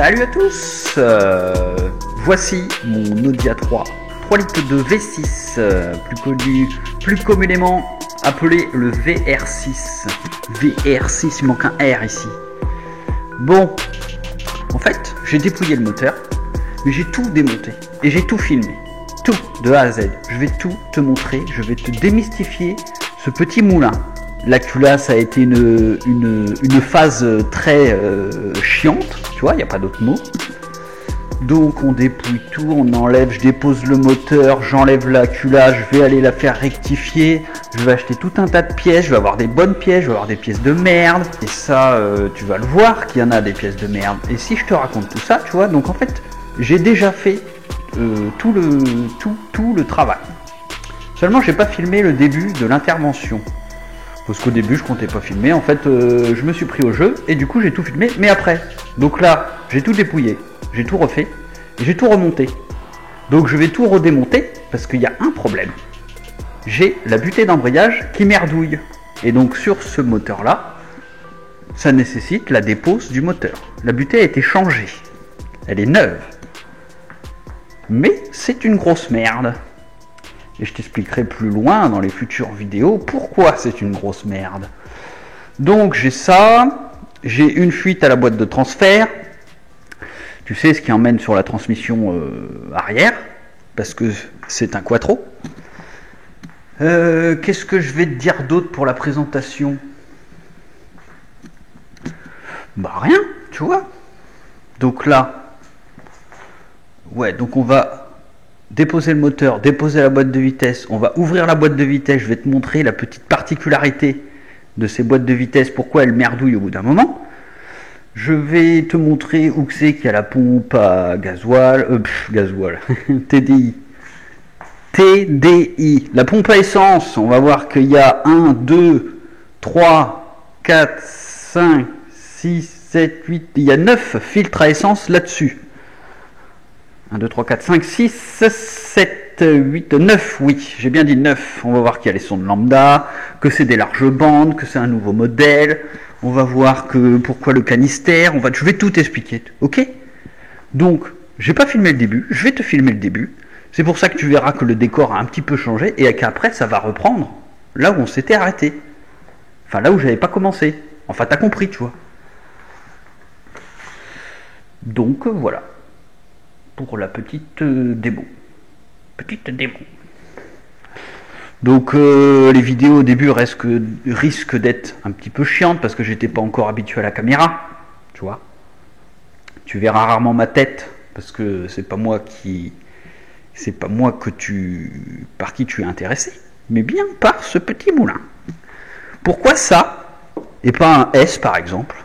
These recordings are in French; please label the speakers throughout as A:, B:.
A: Salut à tous, voici mon Audi A3 3 litres de V6, plus communément appelé le VR6. VR6, il manque un R ici. Bon, en fait, j'ai dépouillé le moteur, mais j'ai tout démonté et j'ai tout filmé. Tout, de A à Z. Je vais tout te montrer, je vais te démystifier ce petit moulin. La culasse a été une phase très chiante, tu vois, il n'y a pas d'autre mot. Donc on dépouille tout, on enlève, je dépose le moteur, j'enlève la culasse, je vais aller la faire rectifier, je vais acheter tout un tas de pièces, je vais avoir des bonnes pièces, je vais avoir des pièces de merde, et ça tu vas le voir qu'il y en a des pièces de merde. Et si je te raconte tout ça, tu vois, donc en fait j'ai déjà fait tout le travail. Seulement j'ai pas filmé le début de l'intervention. Parce qu'au début je comptais pas filmer, en fait je me suis pris au jeu et du coup j'ai tout filmé, mais après. Donc là j'ai tout dépouillé, j'ai tout refait et j'ai tout remonté. Donc je vais tout redémonter parce qu'il y a un problème. J'ai la butée d'embrayage qui merdouille. Et donc sur ce moteur là, ça nécessite la dépose du moteur. La butée a été changée, elle est neuve. Mais c'est une grosse merde. Et je t'expliquerai plus loin dans les futures vidéos pourquoi c'est une grosse merde. Donc j'ai ça, j'ai une fuite à la boîte de transfert. Tu sais ce qui emmène sur la transmission arrière, parce que c'est un quattro. Qu'est-ce que je vais te dire d'autre pour la présentation? Bah rien, tu vois. Donc là, ouais, donc on va déposer le moteur, déposer la boîte de vitesse, on va ouvrir la boîte de vitesse, je vais te montrer la petite particularité de ces boîtes de vitesse, pourquoi elles merdouillent au bout d'un moment. Je vais te montrer où c'est qu'il y a la pompe à gasoil, TDI. TDI, la pompe à essence, on va voir qu'il y a 1, 2, 3, 4, 5, 6, 7, 8, il y a 9 filtres à essence là-dessus. 1, 2, 3, 4, 5, 6, 7, 8, 9, oui, j'ai bien dit 9. On va voir qu'il y a les sondes lambda, que c'est des larges bandes, que c'est un nouveau modèle. On va voir que pourquoi le canister, je vais tout expliquer, ok? Donc, j'ai pas filmé le début, je vais te filmer le début. C'est pour ça que tu verras que le décor a un petit peu changé et qu'après ça va reprendre là où on s'était arrêté. Enfin, là où j'avais pas commencé. Enfin, t'as compris, tu vois. Donc, voilà. Pour la petite démo. Donc les vidéos au début risquent d'être un petit peu chiantes parce que j'étais pas encore habitué à la caméra, tu vois. Tu verras rarement ma tête parce que c'est pas moi par qui tu es intéressé, mais bien par ce petit moulin. Pourquoi ça et pas un S par exemple?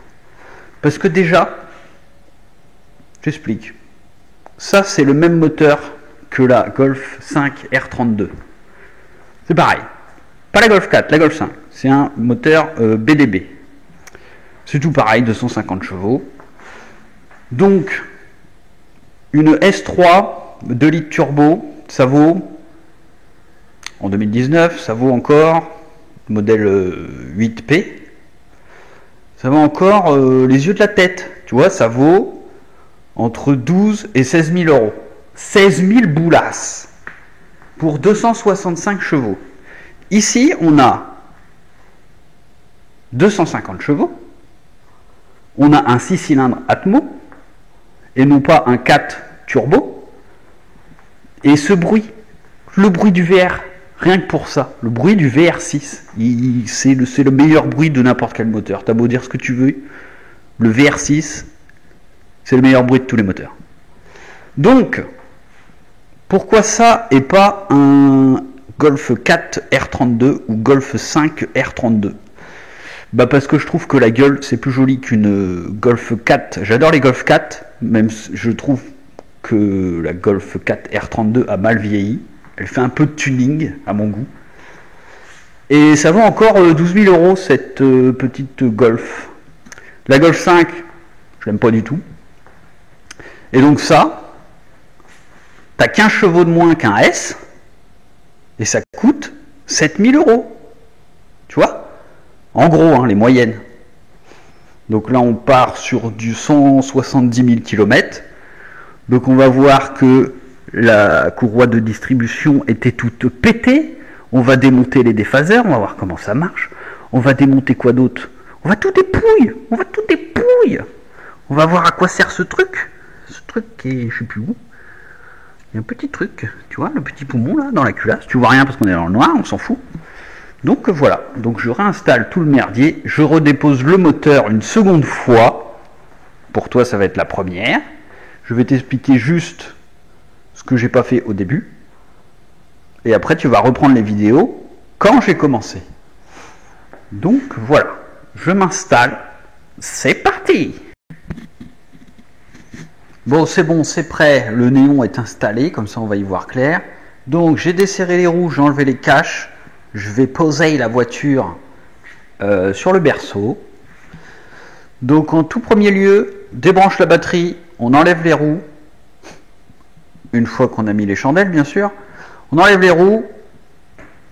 A: Parce que déjà, j'explique. Ça, c'est le même moteur que la Golf 5 R32. C'est pareil. Pas la Golf 4, la Golf 5. C'est un moteur BDB. C'est tout pareil, 250 chevaux. Donc, une S3 2 litres turbo, ça vaut, en 2019, ça vaut encore, modèle 8P, ça vaut encore les yeux de la tête. Tu vois, ça vaut entre 12 et 16 000 euros. 16 000 boulasses pour 265 chevaux. Ici, on a 250 chevaux. On a un 6 cylindres Atmo et non pas un 4 turbo. Et ce bruit, le bruit du VR, rien que pour ça, le bruit du VR6, c'est le meilleur bruit de n'importe quel moteur. T'as beau dire ce que tu veux, le VR6, c'est le meilleur bruit de tous les moteurs. Donc, pourquoi ça et pas un Golf 4 R32 ou Golf 5 R32? Bah parce que je trouve que la gueule c'est plus joli qu'une Golf 4. J'adore les Golf 4, même je trouve que la Golf 4 R32 a mal vieilli. Elle fait un peu de tuning à mon goût. Et ça vaut encore 12 000 euros cette petite Golf. La Golf 5, je l'aime pas du tout. Et donc ça, t'as 15 chevaux de moins qu'un S, et ça coûte 7 000 euros. Tu vois? En gros, hein, les moyennes. Donc là, on part sur du 170 000 km. Donc on va voir que la courroie de distribution était toute pétée. On va démonter les déphaseurs, on va voir comment ça marche. On va démonter quoi d'autre? On va tout dépouiller. On va voir à quoi sert ce truc. Ce truc qui est, je sais plus où. Il y a un petit truc, tu vois, le petit poumon là, dans la culasse. Tu vois rien parce qu'on est dans le noir, on s'en fout. Donc voilà, donc je réinstalle tout le merdier. Je redépose le moteur une seconde fois. Pour toi, ça va être la première. Je vais t'expliquer juste ce que j'ai pas fait au début. Et après, tu vas reprendre les vidéos quand j'ai commencé. Donc voilà, je m'installe. C'est parti! Bon, c'est prêt. Le néon est installé, comme ça on va y voir clair. Donc j'ai desserré les roues, j'ai enlevé les caches. Je vais poser la voiture sur le berceau. Donc en tout premier lieu, débranche la batterie, on enlève les roues. Une fois qu'on a mis les chandelles, bien sûr. On enlève les roues.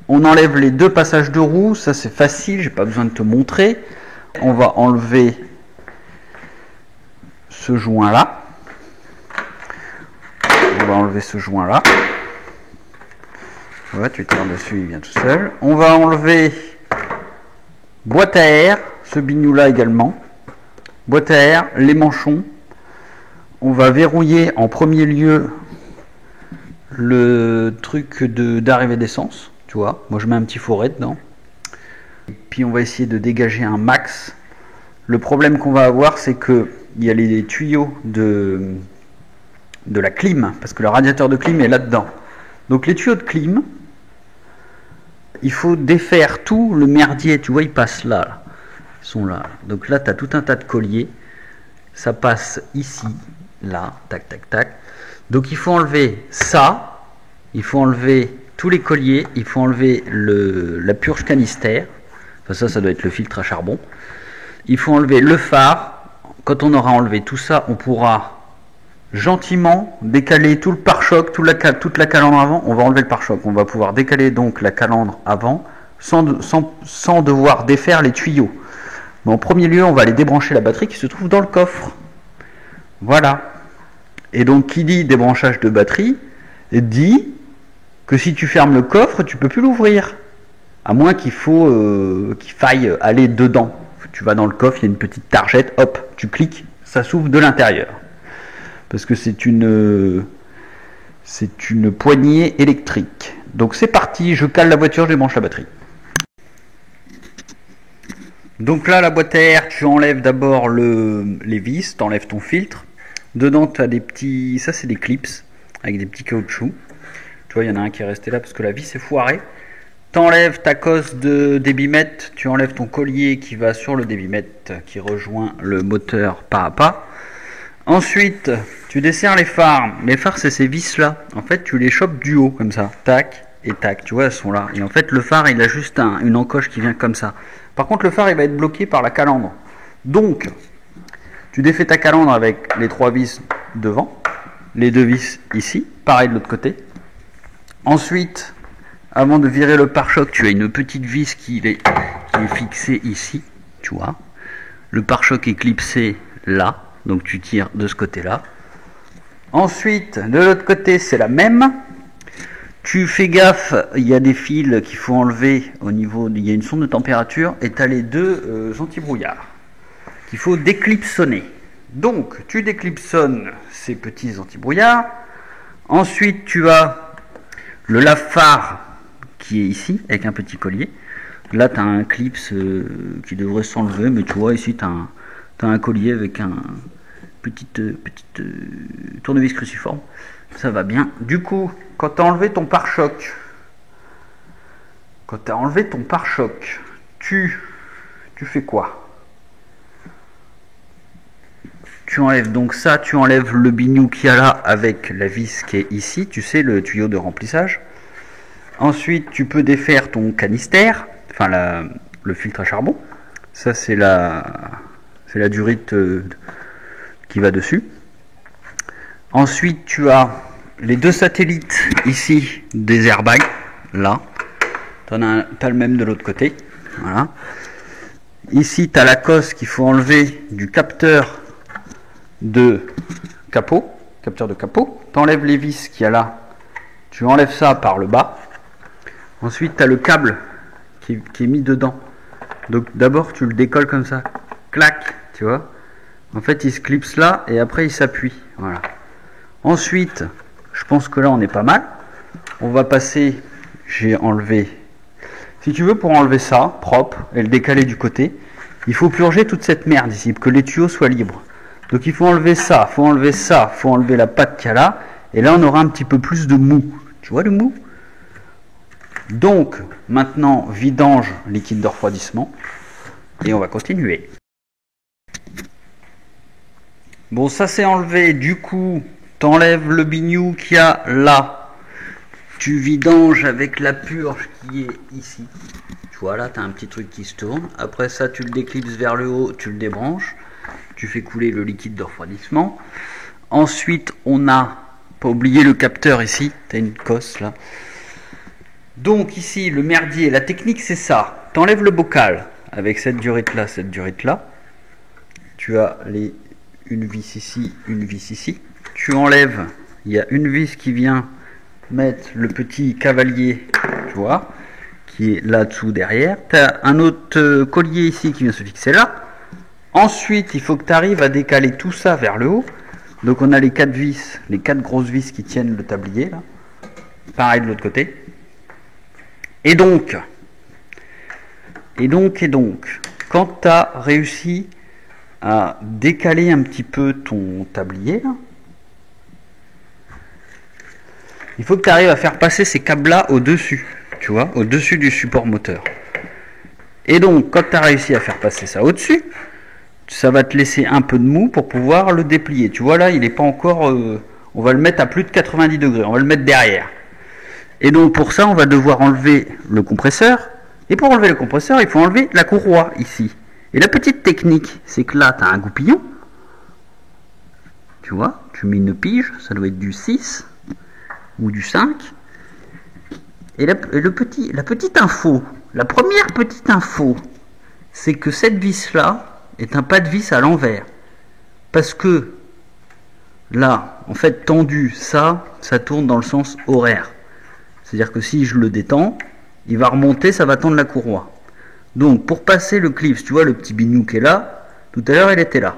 A: On enlève les deux passages de roues. Ça c'est facile, j'ai pas besoin de te montrer. On va enlever ce joint là. On va enlever ce joint là. Ouais, tu tires dessus, il vient tout seul. On va enlever boîte à air, ce bignou là également. Boîte à air, les manchons. On va verrouiller en premier lieu le truc d'arrivée d'essence. Tu vois, moi je mets un petit fourret dedans. Et puis on va essayer de dégager un max. Le problème qu'on va avoir, c'est que il y a les tuyaux de la clim, parce que le radiateur de clim est là-dedans. Donc les tuyaux de clim, il faut défaire tout le merdier, tu vois, ils passent là. Ils sont là. Donc là, tu as tout un tas de colliers. Ça passe ici, là, tac, tac, tac. Donc il faut enlever ça, il faut enlever tous les colliers, il faut enlever la purge canister. Enfin ça doit être le filtre à charbon. Il faut enlever le phare. Quand on aura enlevé tout ça, on pourra gentiment décaler tout le pare-choc, toute la calandre avant. On va enlever le pare-choc. On va pouvoir décaler donc la calandre avant sans devoir défaire les tuyaux. Mais en premier lieu, on va aller débrancher la batterie qui se trouve dans le coffre. Voilà. Et donc, qui dit débranchage de batterie dit que si tu fermes le coffre, tu peux plus l'ouvrir. À moins qu'il faille aller dedans. Tu vas dans le coffre, il y a une petite targette, hop, tu cliques, ça s'ouvre de l'intérieur. Parce que c'est une poignée électrique. Donc c'est parti, je cale la voiture, je débranche la batterie. Donc là, la boîte à air, tu enlèves d'abord les vis, tu enlèves ton filtre. Dedans, tu as des petits... Ça, c'est des clips avec des petits caoutchoucs. Tu vois, il y en a un qui est resté là parce que la vis est foirée. Tu enlèves ta cosse de débitmètre, tu enlèves ton collier qui va sur le débitmètre qui rejoint le moteur pas à pas. Ensuite, tu desserres les phares. Les phares, c'est ces vis-là. En fait, tu les chopes du haut, comme ça. Tac et tac. Tu vois, elles sont là. Et en fait, le phare, il a juste une encoche qui vient comme ça. Par contre, le phare, il va être bloqué par la calandre. Donc, tu défais ta calandre avec les 3 vis devant. Les 2 vis ici. Pareil de l'autre côté. Ensuite, avant de virer le pare-choc, tu as une petite vis qui est fixée ici. Tu vois. Le pare-choc est clipsé là. Donc tu tires de ce côté-là. Ensuite, de l'autre côté, c'est la même. Tu fais gaffe, il y a des fils qu'il faut enlever au niveau... Il y a une sonde de température et tu as les deux anti-brouillard qu'il faut déclipsonner. Donc, tu déclipsonnes ces petits anti-brouillards. Ensuite, tu as le lave-phare qui est ici, avec un petit collier. Là, tu as un clips qui devrait s'enlever, mais tu vois, ici, tu as un collier avec un petite tournevis cruciforme. Ça va bien. Du coup, quand tu as enlevé ton pare-choc, tu fais quoi? Tu enlèves donc ça, tu enlèves le bignou qu'il y a là avec la vis qui est ici, tu sais, le tuyau de remplissage. Ensuite, tu peux défaire ton canister, enfin le filtre à charbon. Ça, c'est la durite qui va dessus. Ensuite, tu as les deux satellites ici des airbags. Là, tu as le même de l'autre côté. Voilà. ici tu as la cosse qu'il faut enlever du capteur de capot. Capteur de capot. Tu enlèves les vis qu'il y a là. Tu enlèves ça par le bas. Ensuite, tu as le câble qui est mis dedans. Donc d'abord, tu le décolles comme ça. Clac, tu vois. En fait, il se clipse là et après, il s'appuie. Voilà. Ensuite, je pense que là, on est pas mal. On va passer... J'ai enlevé... Si tu veux, pour enlever ça, propre, et le décaler du côté, il faut purger toute cette merde ici, pour que les tuyaux soient libres. Donc il faut enlever ça, faut enlever ça, faut enlever la patte qu'il y a là, et là on aura un petit peu plus de mou. Tu vois le mou? Donc, maintenant, vidange liquide de refroidissement, et on va continuer. Bon, ça c'est enlevé, du coup, t'enlèves le bignou qu'il y a là. Tu vidanges avec la purge qui est ici. Tu vois là, tu as un petit truc qui se tourne. Après ça, tu le déclipses vers le haut, tu le débranches. Tu fais couler le liquide de refroidissement. Ensuite, on a, pas oublier le capteur ici. Tu as une cosse là. Donc ici, le merdier, la technique c'est ça. Tu enlèves le bocal avec cette durite là, cette durite là. Tu as une vis ici, une vis ici. Tu enlèves, il y a une vis qui vient mettre le petit cavalier, tu vois, qui est là-dessous derrière. Tu as un autre collier ici qui vient se fixer là. Ensuite, il faut que tu arrives à décaler tout ça vers le haut. Donc on a les 4 vis, les 4 grosses vis qui tiennent le tablier là. Pareil de l'autre côté. Et donc, quand tu as réussi à décaler un petit peu ton tablier là, il faut que tu arrives à faire passer ces câbles-là au-dessus, tu vois, au-dessus du support moteur. Et donc, quand tu as réussi à faire passer ça au-dessus, ça va te laisser un peu de mou pour pouvoir le déplier. Tu vois là, il n'est pas encore... on va le mettre à plus de 90 degrés, on va le mettre derrière. Et donc, pour ça, on va devoir enlever le compresseur. Et pour enlever le compresseur, il faut enlever la courroie ici. Et la petite technique, c'est que là, tu as un goupillon. Tu vois, tu mets une pige, ça doit être du 6 ou du 5. Et la petite info, la première petite info, c'est que cette vis-là est un pas de vis à l'envers. Parce que là, en fait, tendu, ça tourne dans le sens horaire. C'est-à-dire que si je le détends, il va remonter, ça va tendre la courroie. Donc, pour passer le clips, tu vois le petit bignou qui est là, tout à l'heure, il était là.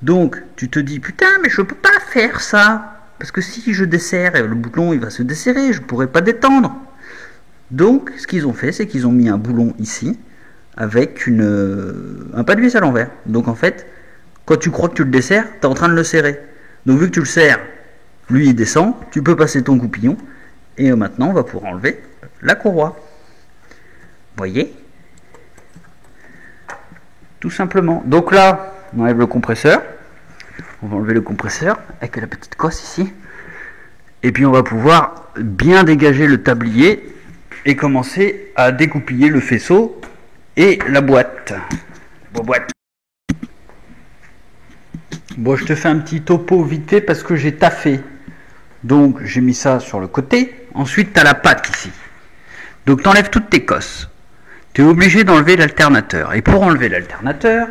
A: Donc, tu te dis, putain, mais je peux pas faire ça. Parce que si je desserre, le boulon il va se desserrer, je ne pourrai pas détendre. Donc, ce qu'ils ont fait, c'est qu'ils ont mis un boulon ici, avec un pas de vis à l'envers. Donc en fait, quand tu crois que tu le desserres, tu es en train de le serrer. Donc vu que tu le serres, lui il descend, tu peux passer ton goupillon, et maintenant on va pouvoir enlever la courroie. Voyez? Tout simplement. Donc là, on enlève le compresseur. On va enlever le compresseur avec la petite cosse ici. Et puis on va pouvoir bien dégager le tablier et commencer à dégoupiller le faisceau et la boîte. Bon, je te fais un petit topo vite fait parce que j'ai taffé. Donc j'ai mis ça sur le côté. Ensuite tu as la patte ici. Donc tu enlèves toutes tes cosses. Tu es obligé d'enlever l'alternateur. Et pour enlever l'alternateur,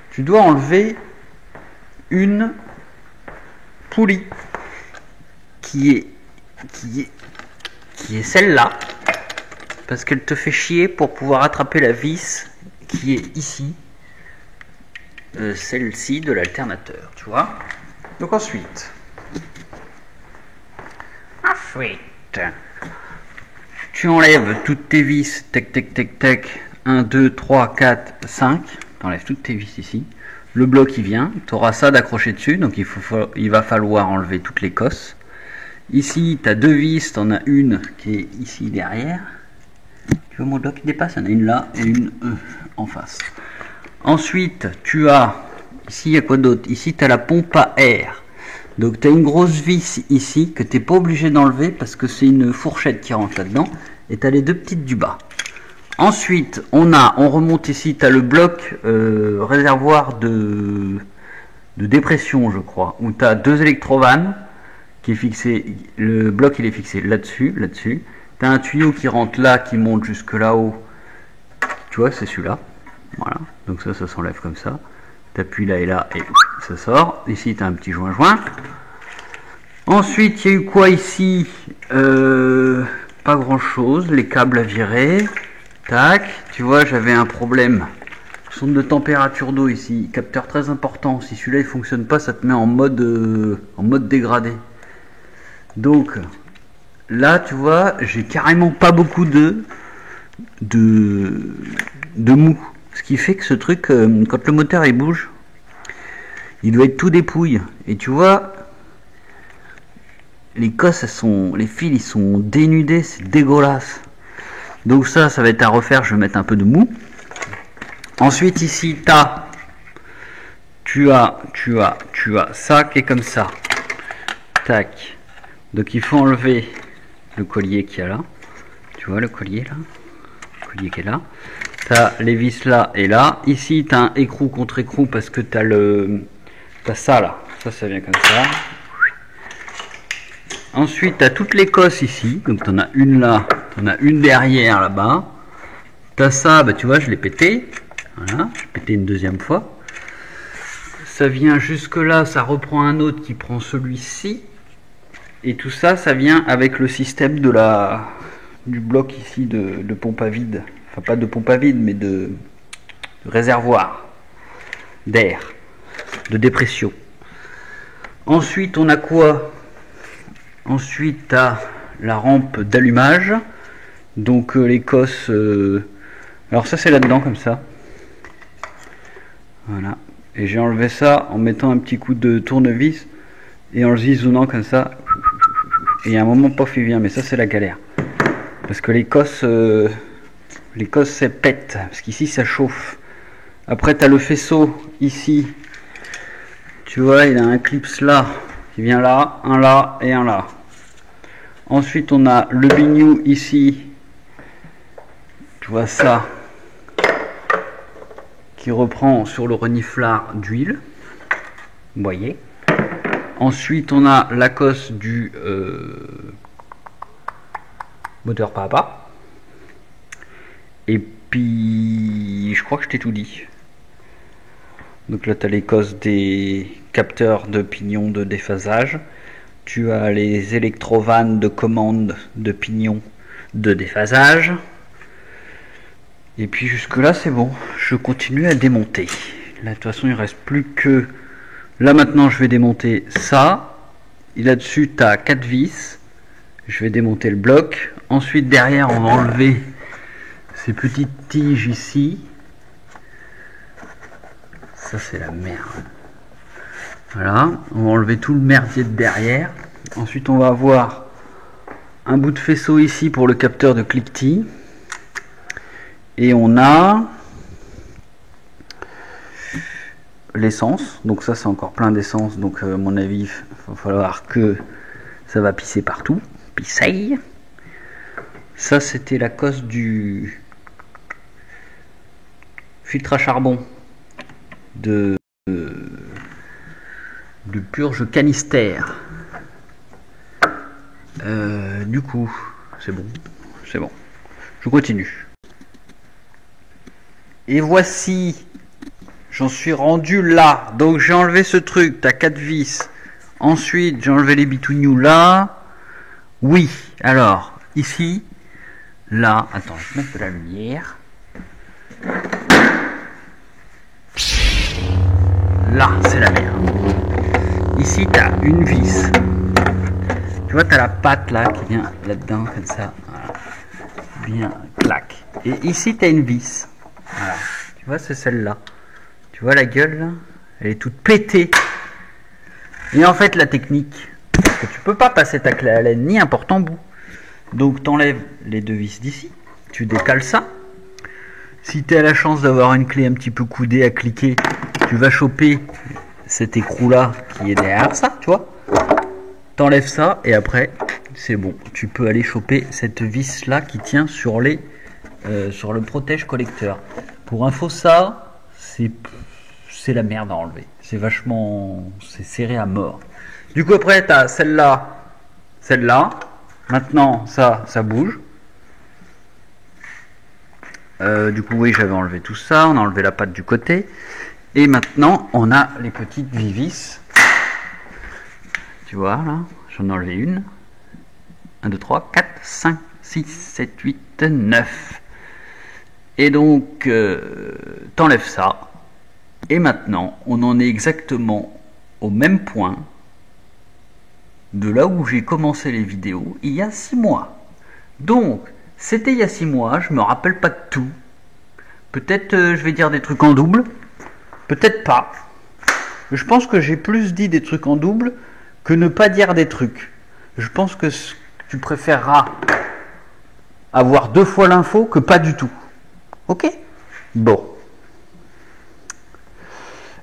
A: tu dois enlever une poulie qui est celle-là, parce qu'elle te fait chier pour pouvoir attraper la vis qui est ici, celle-ci de l'alternateur, tu vois. Donc ensuite, tu enlèves toutes tes vis, tac tac tac tac, 1, 2, 3, 4, 5, tu enlèves toutes tes vis ici. Le bloc il vient, tu auras ça d'accrocher dessus, donc il va falloir enlever toutes les cosses. Ici tu as deux vis, tu en as une qui est ici derrière. Tu vois mon bloc qui dépasse, il y en a une là et une en face. Ensuite tu as, ici il y a quoi d'autre? Ici tu as la pompe à air. Donc tu as une grosse vis ici que tu n'es pas obligé d'enlever parce que c'est une fourchette qui rentre là-dedans. Et tu as les deux petites du bas. Ensuite, on remonte ici, tu as le bloc réservoir de dépression, je crois, où tu as deux électrovannes qui est fixé, le bloc il est fixé là-dessus. Tu as un tuyau qui rentre là, qui monte jusque là-haut, tu vois, c'est celui-là. Voilà, donc ça s'enlève comme ça. T'appuies là et là et ça sort. Ici, tu as un petit joint-joint. Ensuite, il y a eu quoi ici? Pas grand-chose. Les câbles à virer. Tac. Tu vois, j'avais un problème. Sonde de température d'eau ici. Capteur très important. Si celui-là il fonctionne pas, ça te met en mode dégradé. Donc, là, tu vois, j'ai carrément pas beaucoup de mou. Ce qui fait que ce truc, quand le moteur il bouge, il doit être tout dépouille. Et tu vois, les cosses, les fils, ils sont dénudés, c'est dégueulasse. Donc ça va être à refaire, je vais mettre un peu de mou. Ensuite ici, tu as ça qui est comme ça. Tac. Donc il faut enlever le collier qu'il y a là. Tu vois le collier là? Le collier qui est là. T'as les vis là et là. Ici, t'as un écrou contre écrou parce que t'as ça là. Ça vient comme ça. Ensuite, t'as toutes les cosses ici. Donc t'en as une là, t'en as une derrière là-bas. T'as ça, bah tu vois, je l'ai pété. Voilà, je l'ai pété une deuxième fois. Ça vient jusque là, ça reprend un autre qui prend celui-ci. Et tout ça, ça vient avec le système du bloc ici de pompe à vide. Enfin, pas de pompe à vide, mais de réservoir d'air, de dépression. Ensuite, on a quoi? Ensuite, tu as la rampe d'allumage. Donc, les cosses... Alors ça, c'est là-dedans, comme ça. Voilà. Et j'ai enlevé ça en mettant un petit coup de tournevis et en le zizounant comme ça. Et à un moment, pof, il vient. Mais ça, c'est la galère. Parce que les cosses, ça pète. Parce qu'ici, ça chauffe. Après, tu as le faisceau ici. Tu vois, il a un clips là. Qui vient là, un là et un là. Ensuite, on a le bignou ici. Tu vois ça. Qui reprend sur le reniflard d'huile. Vous voyez. Ensuite, on a la cosse du moteur pas à pas. Et puis, je crois que je t'ai tout dit. Donc là, tu as les cosses des capteurs de pignon de déphasage. Tu as les électrovannes de commande de pignon de déphasage. Et puis jusque là, c'est bon. Je continue à démonter. Là, de toute façon, il ne reste plus que... Là, maintenant, je vais démonter ça. Et là-dessus, tu as 4 vis. Je vais démonter le bloc. Ensuite, derrière, on va enlever ces petites tiges ici. Ça, c'est la merde. Voilà. On va enlever tout le merdier de derrière. Ensuite, on va avoir un bout de faisceau ici pour le capteur de cliquetis. Et on a l'essence. Donc ça, c'est encore plein d'essence. Donc, à mon avis, il va falloir que ça va pisser partout. Pisseille. Ça, c'était la cosse du filtre à charbon de purge canister. Du coup, c'est bon. C'est bon. Je continue. Et voici, j'en suis rendu là. Donc j'ai enlevé ce truc, t'as 4 vis. Ensuite, j'ai enlevé les bitounious là. Oui, alors, ici, là, attends, je vais mettre de la lumière. Là, c'est la merde. Ici, t'as une vis. Tu vois, t'as la patte là qui vient là-dedans, comme ça. Voilà. Bien, clac. Et ici, t'as une vis. Voilà. Tu vois, c'est celle-là. Tu vois la gueule là? Elle est toute pétée. Et en fait, la technique, c'est que tu peux pas passer ta clé à laine ni un porte-embout. Donc, t'enlèves les 2 vis d'ici. Tu décales ça. Si tu as la chance d'avoir une clé un petit peu coudée à cliquer, tu vas choper cet écrou-là qui est derrière ça, tu vois. T'enlèves ça et après, c'est bon. Tu peux aller choper cette vis-là qui tient sur le protège collecteur. Pour info, ça, c'est la merde à enlever. C'est vachement... c'est serré à mort. Du coup, après, tu as celle-là, celle-là. Maintenant, ça bouge. Du coup, oui, j'avais enlevé tout ça. On a enlevé la patte du côté. Et maintenant, on a les petites vis. Tu vois, là, j'en ai enlevé une. 1, 2, 3, 4, 5, 6, 7, 8, 9. Et donc, t'enlèves ça. Et maintenant, on en est exactement au même point de là où j'ai commencé les vidéos il y a 6 mois. Donc, c'était il y a 6 mois, je me rappelle pas de tout. Peut-être je vais dire des trucs en double, peut-être pas. Je pense que j'ai plus dit des trucs en double que ne pas dire des trucs. Je pense que tu préféreras avoir 2 fois l'info que pas du tout. Ok? Bon.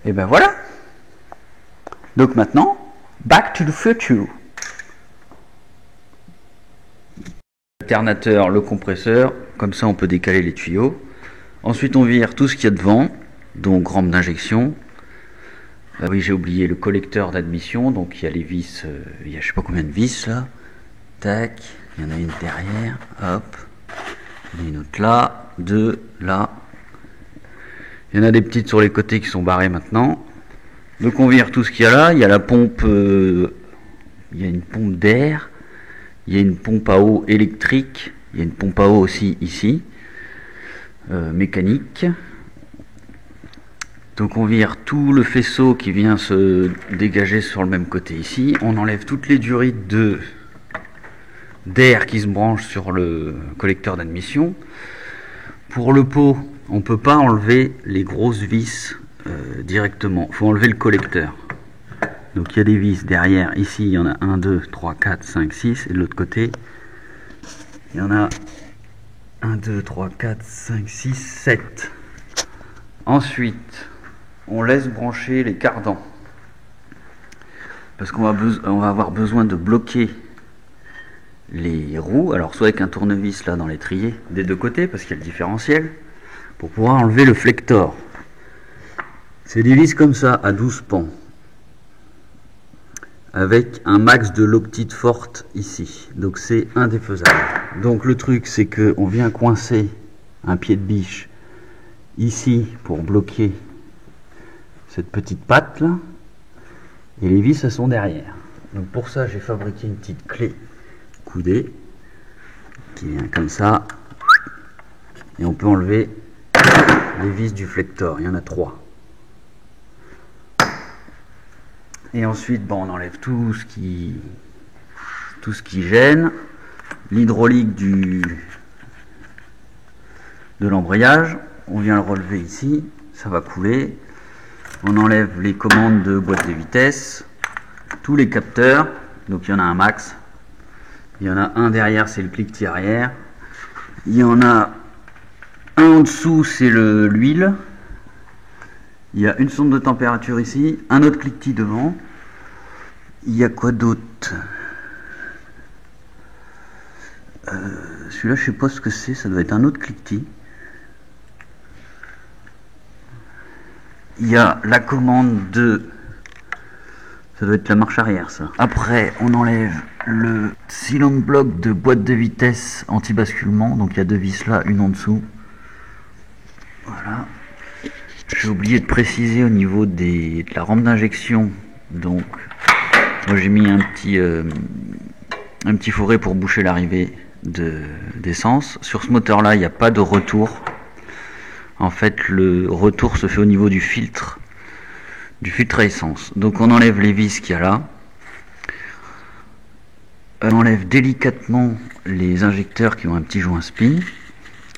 A: Et ben voilà. Donc maintenant, back to the future. Alternateur, le compresseur, comme ça on peut décaler les tuyaux. Ensuite on vire tout ce qu'il y a devant, donc rampe d'injection. Oui, j'ai oublié le collecteur d'admission, donc il y a les vis, il y a je sais pas combien de vis là. Tac, il y en a une derrière, hop. Il y en a une autre là, 2 là. Il y en a des petites sur les côtés qui sont barrées maintenant. Donc on vire tout ce qu'il y a là. Il y a la pompe, il y a une pompe d'air. Il y a une pompe à eau électrique. Il y a une pompe à eau aussi ici. Mécanique. Donc on vire tout le faisceau qui vient se dégager sur le même côté ici. On enlève toutes les durites d'air qui se branchent sur le collecteur d'admission. Pour le pot, on ne peut pas enlever les grosses vis directement. Il faut enlever le collecteur. Donc il y a des vis derrière. Ici, il y en a 1, 2, 3, 4, 5, 6. Et de l'autre côté, il y en a 1, 2, 3, 4, 5, 6, 7. Ensuite, on laisse brancher les cardans. Parce qu'on va avoir besoin de bloquer les roues. Alors soit avec un tournevis là dans l'étrier des deux côtés, parce qu'il y a le différentiel, pour pouvoir enlever le flector. C'est des vis comme ça, à 12 pans. Avec un max de loctite forte ici. Donc c'est indéfaisable. Donc le truc c'est que on vient coincer un pied de biche ici pour bloquer cette petite patte là. Et les vis elles sont derrière. Donc pour ça j'ai fabriqué une petite clé coudée qui vient comme ça. Et on peut enlever les vis du flector. Il y en a 3. Et ensuite, bon, on enlève tout ce qui gêne. L'hydraulique de l'embrayage. On vient le relever ici. Ça va couler. On enlève les commandes de boîte de vitesse. Tous les capteurs. Donc il y en a un max. Il y en a un derrière, c'est le cliquetis arrière. Il y en a un en dessous, c'est l'huile. Il y a une sonde de température ici, un autre cliquetis devant. Il y a quoi d'autre? Celui-là, je sais pas ce que c'est, ça doit être un autre cliquetis. Il y a la commande de... Ça doit être la marche arrière, ça. Après, on enlève le cylinder block de boîte de vitesse anti-basculement. Donc il y a 2 vis là, une en dessous. Voilà. J'ai oublié de préciser au niveau de la rampe d'injection. Donc, moi j'ai mis un petit fourré pour boucher l'arrivée d'essence. Sur ce moteur-là, il n'y a pas de retour. En fait, le retour se fait au niveau du filtre à essence. Donc, on enlève les vis qu'il y a là. On enlève délicatement les injecteurs qui ont un petit joint spin.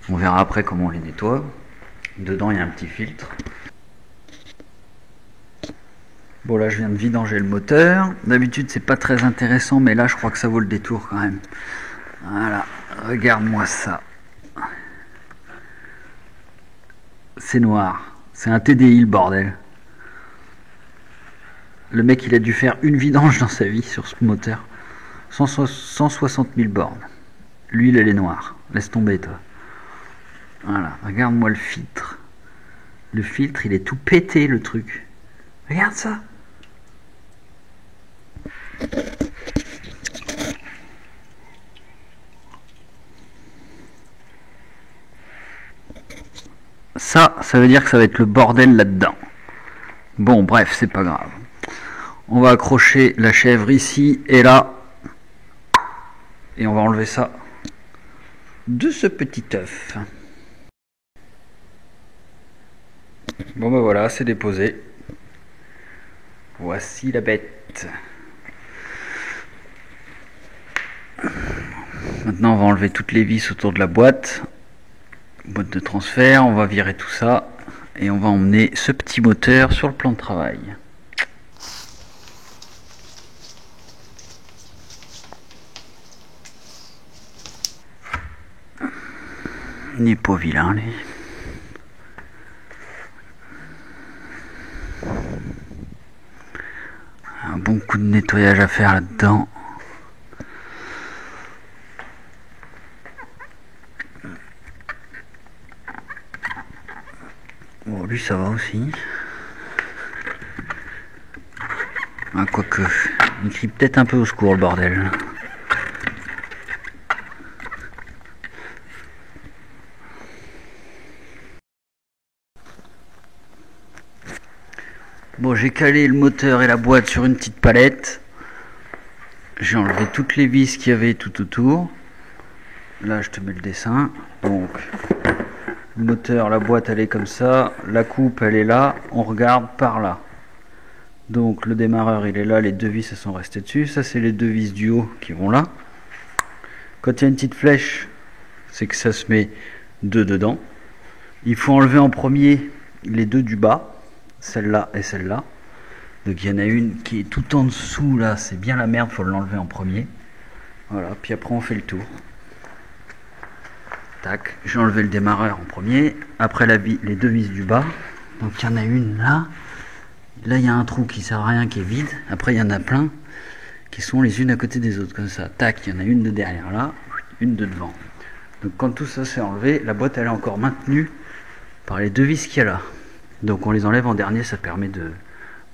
A: On verra après comment on les nettoie. Dedans il y a un petit filtre. Bon là je viens de vidanger le moteur. D'habitude c'est pas très intéressant, mais là je crois que ça vaut le détour quand même. Voilà, regarde-moi ça. C'est noir. C'est un TDI le bordel. Le mec il a dû faire une vidange dans sa vie sur ce moteur. 160 000 bornes. L'huile elle est noire. Laisse tomber toi. Voilà, regarde-moi le filtre. Le filtre, il est tout pété, le truc. Regarde ça. Ça veut dire que ça va être le bordel là-dedans. Bon, bref, c'est pas grave. On va accrocher la chèvre ici et là. Et on va enlever ça de ce petit œuf. Bon ben voilà, c'est déposé. Voici la bête. Maintenant on va enlever toutes les vis autour de la boîte. Boîte de transfert, on va virer tout ça. Et on va emmener ce petit moteur sur le plan de travail. Il n'est pas vilain lui. Un bon coup de nettoyage à faire là-dedans. Bon, lui ça va aussi. Ah, quoique, il crie peut-être un peu au secours le bordel. Bon, j'ai calé le moteur et la boîte sur une petite palette. J'ai enlevé toutes les vis qu'il y avait tout autour. Là, je te mets le dessin. Donc, le moteur, la boîte, elle est comme ça. La coupe, elle est là. On regarde par là. Donc, le démarreur, il est là. Les deux vis, elles sont restées dessus. Ça, c'est les deux vis du haut qui vont là. Quand il y a une petite flèche, c'est que ça se met deux dedans. Il faut enlever en premier les deux du bas. Celle-là et celle-là. Donc il y en a une qui est tout en dessous là, c'est bien la merde, faut l'enlever en premier. Voilà, puis après on fait le tour. Tac, j'ai enlevé le démarreur en premier. Après les deux vis du bas. Donc il y en a une là. Là il y a un trou qui sert à rien qui est vide. Après il y en a plein qui sont les unes à côté des autres comme ça. Tac, il y en a une de derrière là, une de devant. Donc quand tout ça s'est enlevé, la boîte elle est encore maintenue par les deux vis qu'il y a là. Donc on les enlève en dernier, ça permet de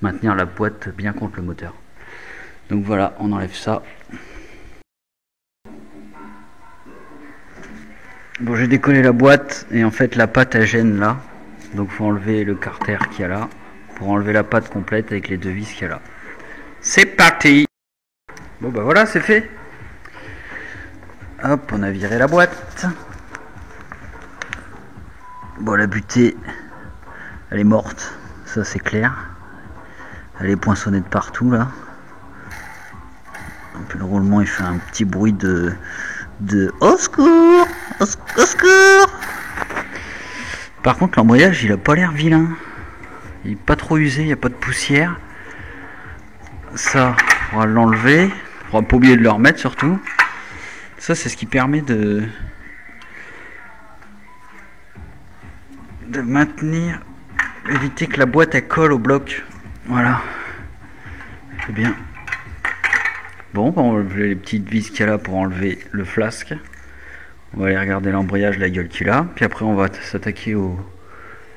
A: maintenir la boîte bien contre le moteur. Donc voilà, on enlève ça. Bon, j'ai décollé la boîte et en fait la patte elle gêne là. Donc il faut enlever le carter qu'il y a là pour enlever la patte complète avec les deux vis qu'il y a là. C'est parti. Bon bah voilà, c'est fait. Hop, on a viré la boîte. Bon, la butée, elle est morte, ça c'est clair. Elle est poinçonnée de partout là. Et puis le roulement il fait un petit bruit de au secours, au secours. Par contre l'embrayage il a pas l'air vilain. Il est pas trop usé, il n'y a pas de poussière. Ça, on va l'enlever. On va pas oublier de le remettre surtout. Ça c'est ce qui permet de maintenir, éviter que la boîte elle colle au bloc. Voilà. C'est bien. Bon, on va enlever les petites vis qu'il y a là pour enlever le flasque. On va aller regarder l'embrayage, la gueule qu'il a. Puis après on va s'attaquer au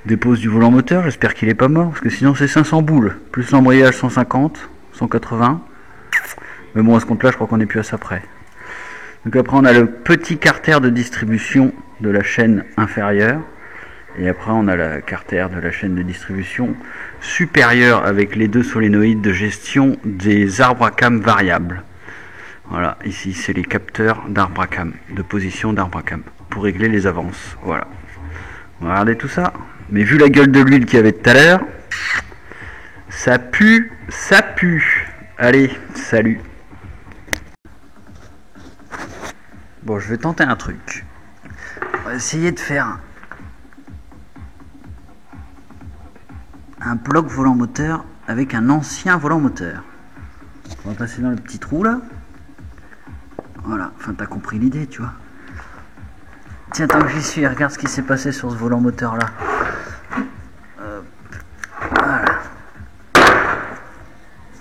A: dépose du volant moteur. J'espère qu'il est pas mort parce que sinon c'est 500 boules. Plus l'embrayage 150, 180. Mais bon à ce compte là je crois qu'on est plus à ça près. Donc après on a le petit carter de distribution de la chaîne inférieure. Et après on a la carter de la chaîne de distribution supérieure avec les deux solénoïdes de gestion des arbres à cam variables. Voilà, ici c'est les capteurs d'arbre à cam, de position d'arbre à cam, pour régler les avances. Voilà. On va regarder tout ça. Mais vu la gueule de l'huile qu'il y avait tout à l'heure, ça pue, ça pue. Allez, salut. Bon, je vais tenter un truc. On va essayer de faire un bloc volant moteur avec un ancien volant moteur. On va passer dans le petit trou là. Voilà, enfin t'as compris l'idée, tu vois. Tiens, tant que j'y suis, regarde ce qui s'est passé sur ce volant moteur là. Voilà.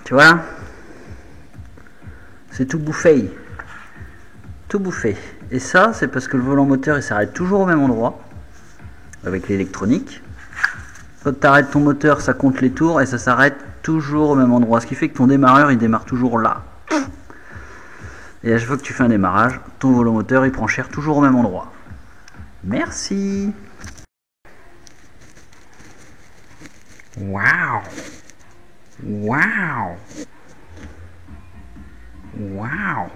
A: Tu vois, c'est tout bouffé. Tout bouffé. Et ça, c'est parce que le volant moteur il s'arrête toujours au même endroit avec l'électronique. Quand tu arrêtes ton moteur, ça compte les tours et ça s'arrête toujours au même endroit. Ce qui fait que ton démarreur, il démarre toujours là. Et à chaque fois que tu fais un démarrage, ton volant moteur, il prend cher toujours au même endroit. Merci. Waouh. Waouh. Waouh.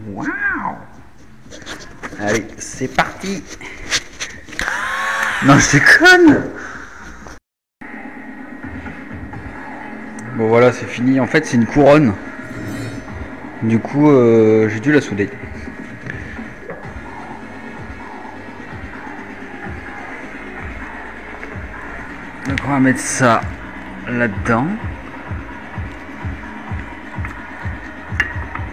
A: Waouh. Allez, c'est parti. Non, je déconne. Bon voilà, c'est fini. En fait, c'est une couronne. Du coup, j'ai dû la souder. Donc on va mettre ça là-dedans.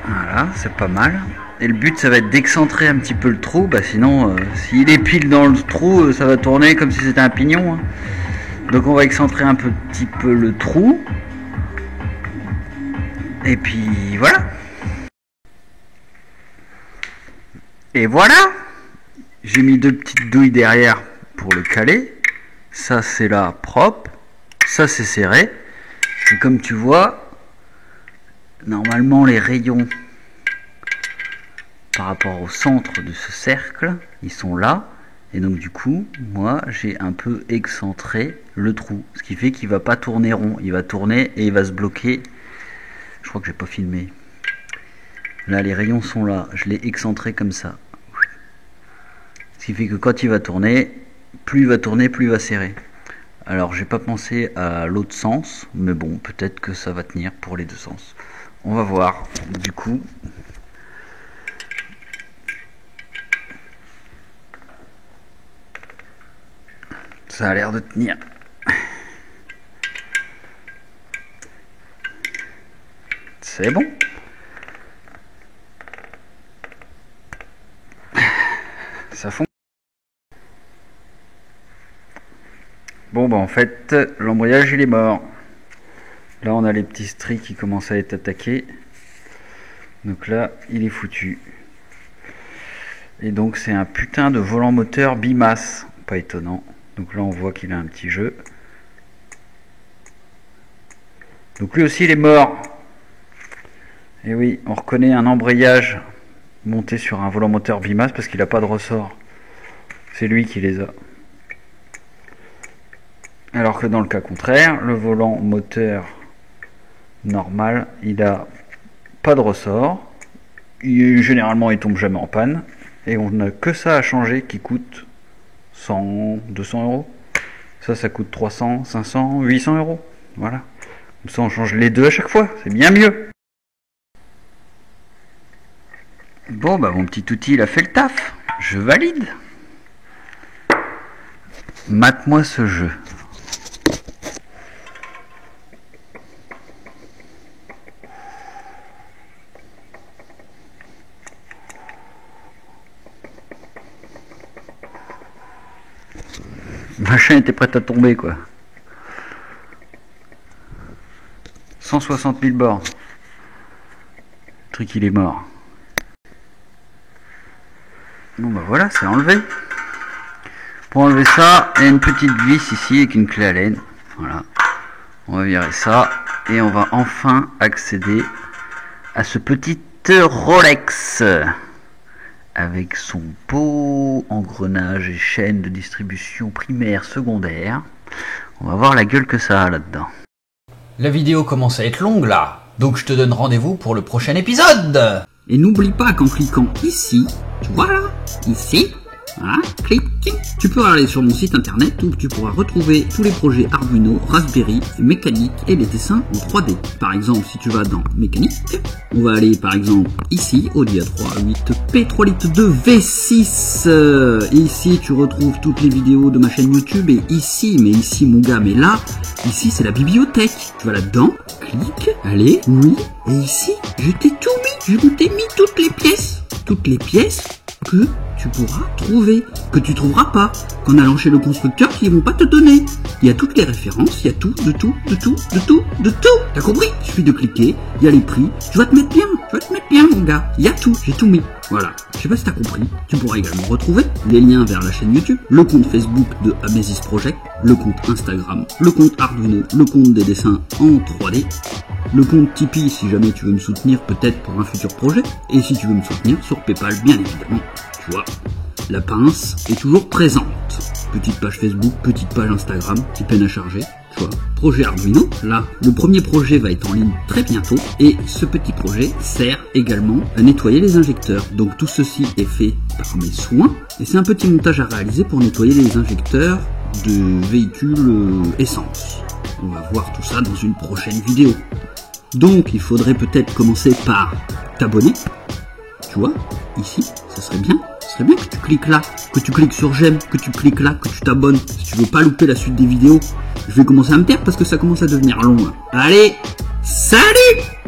A: Voilà, c'est pas mal. Et le but, ça va être d'excentrer un petit peu le trou. Bah sinon, s'il est pile dans le trou, ça va tourner comme si c'était un pignon. Hein. Donc on va excentrer un petit peu le trou. Et puis voilà. Et voilà. J'ai mis 2 petites douilles derrière pour le caler. Ça c'est là propre. Ça c'est serré. Et comme tu vois, normalement les rayons par rapport au centre de ce cercle, ils sont là. Et donc du coup, moi j'ai un peu excentré le trou. Ce qui fait qu'il va pas tourner rond. Il va tourner et il va se bloquer. Je crois que j'ai pas filmé. Là les rayons sont là. Je l'ai excentré comme ça. Ce qui fait que quand il va tourner, plus il va tourner, plus il va serrer. Alors j'ai pas pensé à l'autre sens, mais bon, peut-être que ça va tenir pour les deux sens. On va voir. Du coup, ça a l'air de tenir. C'est bon. Ça fonctionne. Bon bah en fait l'embrayage il est mort. Là on a les petits stries qui commencent à être attaqués. Donc là il est foutu. Et donc c'est un putain de volant moteur bimasse. Pas étonnant. Donc là on voit qu'il a un petit jeu. Donc lui aussi il est mort. Et oui, on reconnaît un embrayage monté sur un volant moteur bimasse parce qu'il n'a pas de ressort. C'est lui qui les a. Alors que dans le cas contraire, le volant moteur normal, il a pas de ressort. Généralement, il tombe jamais en panne. Et on n'a que ça à changer qui coûte 100, 200 euros. Ça coûte 300, 500, 800 euros. Voilà. Comme ça, on change les deux à chaque fois. C'est bien mieux. Bon, bah mon petit outil, il a fait le taf. Je valide. Mate-moi ce jeu. Machin était prêt à tomber quoi. 160 000 bornes. Le truc il est mort. Bon bah voilà, c'est enlevé. Pour enlever ça, il y a une petite vis ici avec une clé Allen. Voilà. On va virer ça et on va enfin accéder à ce petit Rolex avec son beau engrenage et chaîne de distribution primaire, secondaire. On va voir la gueule que ça a là-dedans.
B: La vidéo commence à être longue là, donc je te donne rendez-vous pour le prochain épisode.
A: Et n'oublie pas qu'en cliquant ici, tu vois là, ici, voilà, clique, tu peux aller sur mon site internet où tu pourras retrouver tous les projets Arduino, Raspberry, mécanique et les dessins en 3D. Par exemple, si tu vas dans mécanique, on va aller par exemple ici, Audi A3 8P 3 litres de V6. Ici, tu retrouves toutes les vidéos de ma chaîne YouTube et ici, mais ici mon gars, mais là, ici c'est la bibliothèque. Tu vas là-dedans, clique, allez, oui, et ici, je t'ai tout mis, je t'ai mis toutes les pièces que tu pourras trouver, que tu trouveras pas, qu'en allant chez le constructeur qui vont pas te donner. Il y a toutes les références, il y a tout, de tout. T'as compris? Il suffit de cliquer, il y a les prix, je vais te mettre bien mon gars, il y a tout, j'ai tout mis. Voilà, je sais pas si t'as compris, tu pourras également retrouver les liens vers la chaîne YouTube, le compte Facebook de Amesis Project, le compte Instagram, le compte Arduino, le compte des dessins en 3D, le compte Tipeee si jamais tu veux me soutenir peut-être pour un futur projet, et si tu veux me soutenir sur PayPal bien évidemment, tu vois, la pince est toujours présente. petite page Facebook, petite page Instagram qui peine à charger, tu vois. Projet Arduino, là, le premier projet va être en ligne très bientôt et ce petit projet sert également à nettoyer les injecteurs. Donc tout ceci est fait par mes soins et c'est un petit montage à réaliser pour nettoyer les injecteurs de véhicules essence. On va voir tout ça dans une prochaine vidéo. Donc il faudrait peut-être commencer par t'abonner, tu vois, ici, ça serait bien. Ce serait bien que tu cliques là, que tu cliques sur j'aime, que tu cliques là, que tu t'abonnes. Si tu veux pas louper la suite des vidéos, je vais commencer à me taire parce que ça commence à devenir long là. Allez, salut!